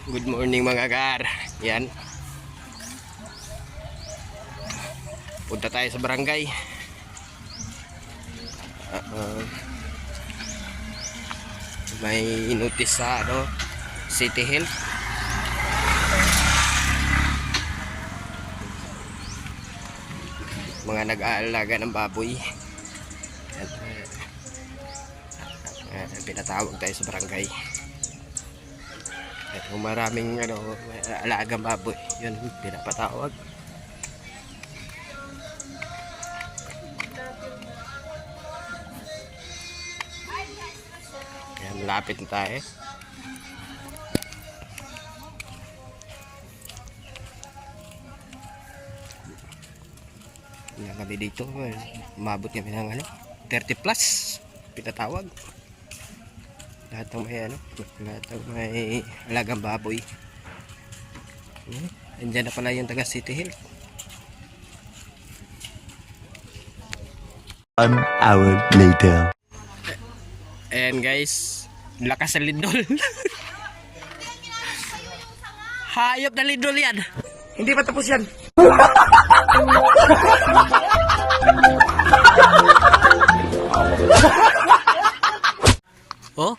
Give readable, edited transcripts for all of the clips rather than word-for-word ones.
Good morning mga gar. Yan. Punta tayo sa barangay. May notice sa City Health. Mga nag-aalaga ng baboy. Pinatawag tayo sa barangay. At kung maraming alagang baboy, yun pinapatawag. Ayan, malapit na tayo. Yan kami dito, umabot kami ng 30 plus pinatawag. Lahat ng may alagang baboy. Andiyan na pala yung taga City Health. 1 hour later. Ayan guys, lakas sa lindol. Hayop na lindol yan. Hindi pa tapos yan. Oh,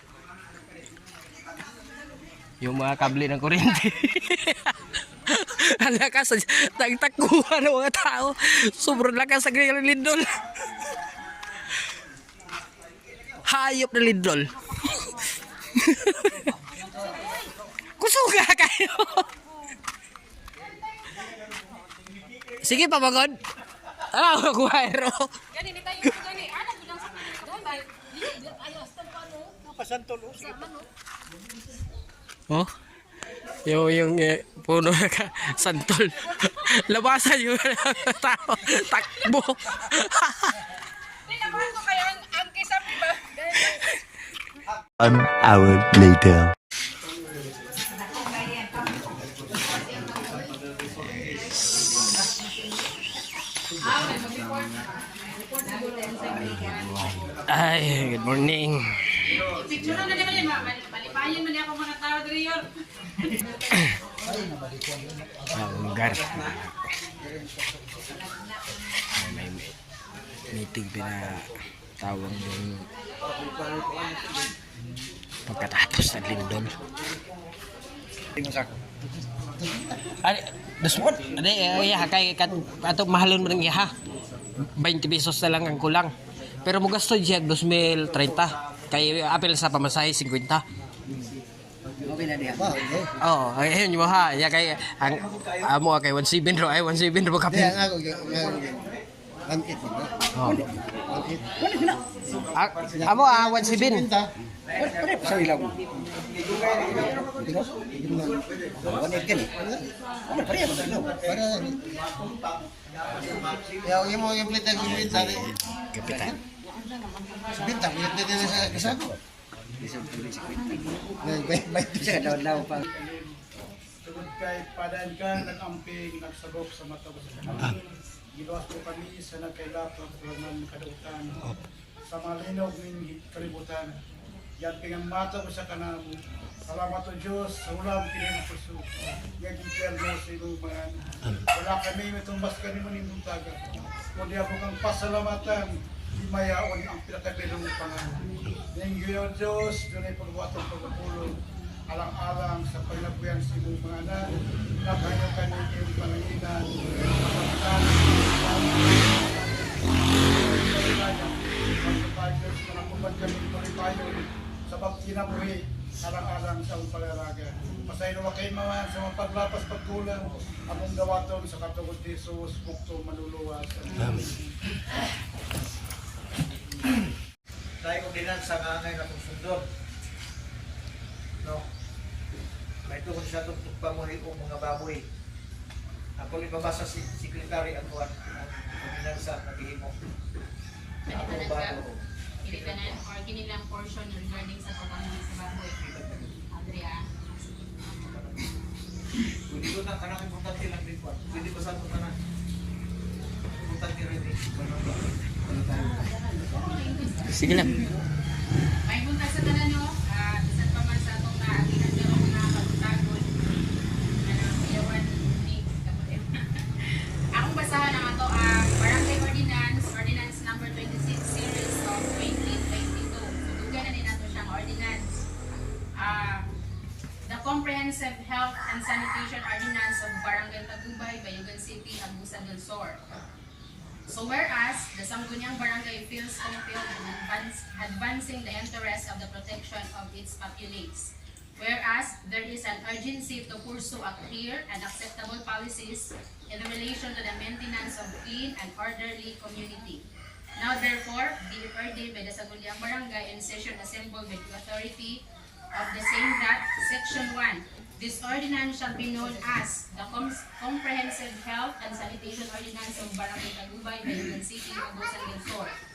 yung mga kable ng kuryente. Ang lakas, tagtakuhan ng mga tao. Sobrang lakas sa lindol. Hayop na lindol. Kusuga kayo. Sige pa magod. Kuwairo. Gani tayo gani. Ano bilang sa doon ayos tampano. Pasantol. Oh. Yung puno ka santol. Labasan yung tao. Takbo. Tinabahan ko kayo ang kisabi ba? 1 hour later. Ay, good morning. Picture na naman yan, malipayan man ako mga tao diri yon. Gar. May meeting pinatawag doon pagkatapos ng lindol. Ay, dasmod. Ay, kay ato mahalon mo ng iha. 20 pesos na lang ang kulang. Pero mo gasto diyan 2,030. Kay apel sa pamasahe 50. Okay na diha. Oo, ayun mo ha. Ya kay ang amo kay 17 ro ay 17 ro kapin. Diha ako angkit mo. Oh. Angkit. Amo 17. Pare sa ilaw. Wala gani. Ano pare ba ilaw? Para yung mga plate ng bintang. Kapitan. Bintang, yung dito sa kasako. Bay siya daw pa. Tugod kay padaan ka, nag-amping, nagsabok sa mata ko sa kanal. Giluwas ko kami sa nagkailapag, kulaman kadautan. Sa malinog ng kalibutan. Yan pingang mata ko sa kanal. Salamat o Diyos, sa ulam pinang puso. Yan gipel mo sa ilong mga. Wala kami mitumbas ka ni mo ng buntaga. Kundi ako kang pasalamatan, di mayaon ang pinakabilong pangalan. Thank you o Diyos, doon ay pagbuhatong pagpapulong. Alang-alang sa paglabuyan sa imong mga anak, nakayo ka ng iyong pananginan, sa pagkinabuhi, alang-alang sa iyong palaraga. Pasayro wa kay maman sa mga paglapas pagkulang, among dawaton sa katungod ni Jesus, bukto manuluwas. Amen. Dahil kung dinan sa ngangay na sundot. No. May tukod siya itong pamuli o mga baboy. Ako ipabasa si sekretary ang kuwan. Ang pinansa na bihimo. Ako bago. Kinitanan or kinilang portion regarding sa pagpamili sa baboy. Adria. Pwede ko na kanang importante lang din kuwan. Pwede ko sa ito na importante rin eh. Sige lang. May bunta sa tanan nyo, isang pa man sa itong naagihan nyo mga pagtagod. Comprehensive Health and Sanitation Ordinance of Barangay Tagubay, Bayugan City, Agusan del Sur. So whereas the Sangguniang Barangay feels compelled in advancing the interest of the protection of its populace. Whereas there is an urgency to pursue a clear and acceptable policies in relation to the maintenance of clean and orderly community. Now therefore, be it ordained by the Sangguniang Barangay in session assembled by the authority of the same that Section 1. This ordinance shall be known as the Comprehensive Health and Sanitation Ordinance of Barangay Tagubay, Bayugan City, Agusan del Sur.